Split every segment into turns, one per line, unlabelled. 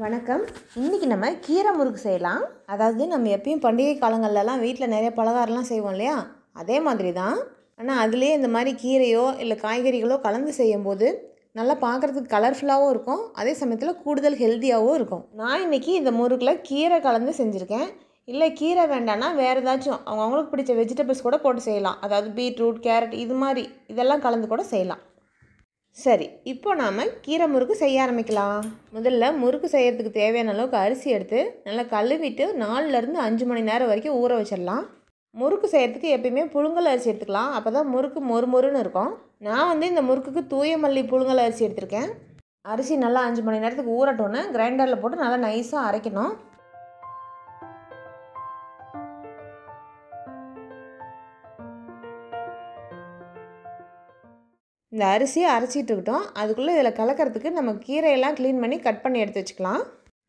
வணக்கம். இன்றைக்கி நம்ம கீரை முறுக்கு செய்யலாம். அதாவது நம்ம எப்பயும் பண்டிகை காலங்கள்லாம் வீட்டில் நிறைய பலகாரம்லாம் செய்வோம் இல்லையா, அதே மாதிரி தான். ஆனால் அதுலேயே இந்த மாதிரி கீரையோ இல்லை காய்கறிகளோ கலந்து செய்யும்போது நல்லா பார்க்குறதுக்கு கலர்ஃபுல்லாகவும் இருக்கும், அதே சமயத்தில் கூடுதல் ஹெல்த்தியாகவும் இருக்கும். நான் இன்றைக்கி இந்த முறுக்கில் கீரை கலந்து செஞ்சுருக்கேன். இல்லை கீரை வேண்டான்னா வேறு ஏதாச்சும் அவங்களுக்கு பிடிச்ச வெஜிடபிள்ஸ் கூட போட்டு செய்யலாம். அதாவது பீட்ரூட், கேரட் இது மாதிரி இதெல்லாம் கலந்து கூட செய்யலாம். சரி, இப்போ நாம் கீரை முறுக்கு செய்ய ஆரம்பிக்கலாம். முதல்ல முறுக்கு செய்கிறதுக்கு தேவையான அளவுக்கு அரிசி எடுத்து நல்லா கழுவிட்டு 4லேருந்து 5 மணி நேரம் வரைக்கும் ஊற வச்சிடலாம். முறுக்கு செய்கிறதுக்கு எப்பயுமே புழுங்கல் அரிசி எடுத்துக்கலாம், அப்போ தான் முறுக்கு மொறுமொறுன்னு இருக்கும். நான் இந்த முறுக்குக்கு தூய மல்லி புழுங்கல் அரிசி எடுத்திருக்கேன். அரிசி நல்லா 5 மணி நேரத்துக்கு ஊறட்டோன்னு கிரைண்டரில் போட்டு நல்லா நைஸாக அரைக்கணும். இந்த அரிசியை அரைச்சிட்டு இருக்கட்டும். அதுக்குள்ளே இதில் கலக்கிறதுக்கு நம்ம கீரையெல்லாம் க்ளீன் பண்ணி கட் பண்ணி எடுத்து வச்சுக்கலாம்.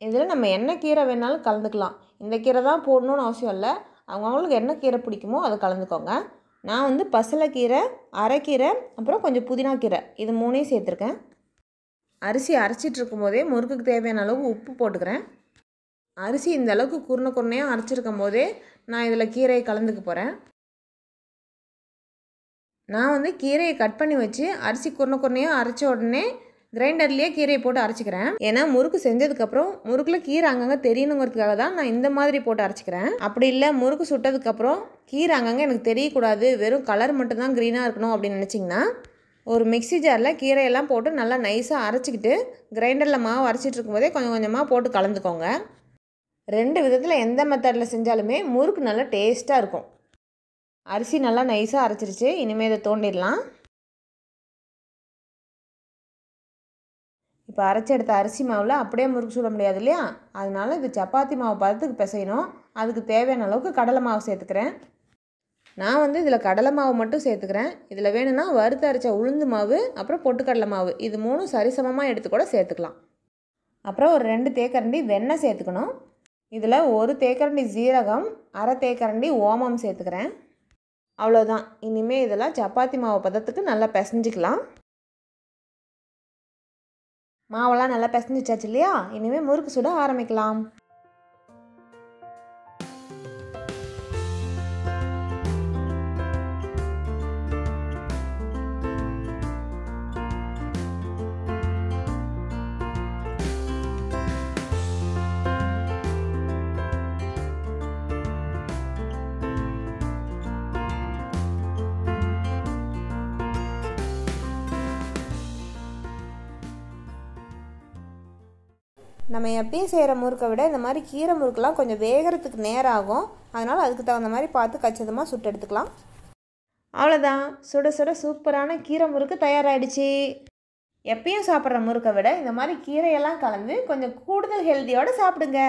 இதில் நம்ம என்ன கீரை வேணாலும் கலந்துக்கலாம். இந்த கீரை தான் போடணுன்னு அவசியம் இல்லை, அவங்கவுங்களுக்கு என்ன கீரை பிடிக்குமோ அதை கலந்துக்கோங்க. நான் பசலைக்கீரை, அரைக்கீரை, அப்புறம் கொஞ்சம் புதினா கீரை இது 3ஐயும் சேர்த்துருக்கேன். அரிசி அரைச்சிட்டு இருக்கும்போதே முறுக்குக்கு தேவையான அளவு உப்பு போட்டுக்கிறேன். அரிசி இந்த அளவுக்கு குருணையாக அரைச்சிருக்கும் போதே நான் இதில் கீரையை கலந்துக்க போகிறேன். நான் கீரையை கட் பண்ணி வச்சு அரிசி குருணையாக அரைச்ச உடனே கிரைண்டர்லேயே கீரையை போட்டு அரைச்சிக்கிறேன். ஏன்னா முறுக்கு செஞ்சதுக்கப்புறம் முறுக்கில் கீரை அங்கங்கே தெரியணுங்கிறதுக்காக தான் நான் இந்த மாதிரி போட்டு அரைச்சிக்கிறேன். அப்படி இல்லை முறுக்கு சுட்டதுக்கப்புறம் கீரை அங்கங்கே எனக்கு தெரியக்கூடாது, வெறும் கலர் மட்டும்தான் க்ரீனாக இருக்கணும் அப்படின்னு நினச்சிங்கன்னா ஒரு மிக்ஸி ஜாரில் கீரையெல்லாம் போட்டு நல்லா நைஸாக அரைச்சிக்கிட்டு கிரைண்டரில் மாவு அரைச்சிட்டு இருக்கும்போதே கொஞ்சம் கொஞ்சமாக போட்டு கலந்துக்கோங்க. 2 விதத்தில் எந்த மெத்தடில் செஞ்சாலுமே முறுக்கு நல்லா டேஸ்ட்டாக இருக்கும். அரிசி நல்லா நைஸாக அரைச்சிருச்சு, இனிமேல் இதை தோண்டிடலாம். இப்போ அரைச்சி எடுத்த அரிசி மாவில் அப்படியே முறுக்கு சுட முடியாது இல்லையா, அதனால இது சப்பாத்தி மாவு பதத்துக்கு பிசையணும். அதுக்கு தேவையான அளவுக்கு கடலை மாவு சேர்த்துக்கிறேன். நான் இதில் கடலை மாவு மட்டும் சேர்த்துக்கிறேன். இதில் வேணும்னா வறுத்து அரைச்ச உளுந்து மாவு அப்புறம் பொட்டுக்கடலை மாவு இது 3 சரிசமமாக எடுத்து கூட சேர்த்துக்கலாம். அப்புறம் ஒரு 2 தேக்கரண்டி வெண்ணெய் சேர்த்துக்கணும். இதில் 1 தேக்கரண்டி ஜீரகம், 1/2 தேக்கரண்டி ஓமம் சேர்த்துக்கிறேன். அவ்வளோதான். இனிமேல் இதெல்லாம் சப்பாத்தி மாவு பதத்துக்கு நல்லா பிசைஞ்சிக்கலாம். மாவெல்லாம் நல்லா பிசைஞ்சிச்சாச்சு இல்லையா, இனிமேல் முறுக்கு சுட ஆரம்பிக்கலாம். நம்ம எப்பயும் செய்கிற முறுக்கை விட இந்த மாதிரி கீரை முறுக்கெலாம் கொஞ்சம் வேகிறதுக்கு நேரம் ஆகும். அதனால் அதுக்கு தகுந்த மாதிரி பார்த்து கச்சிதமாக சுட்டு எடுத்துக்கலாம். அவ்வளோதான், சுட சுட சூப்பரான கீரை முறுக்கு தயாராகிடுச்சு. எப்பயும் சாப்பிட்ற முறுக்கை விட இந்த மாதிரி கீரையெல்லாம் கலந்து கொஞ்சம் கூடுதல் ஹெல்த்தியோடு சாப்பிடுங்க.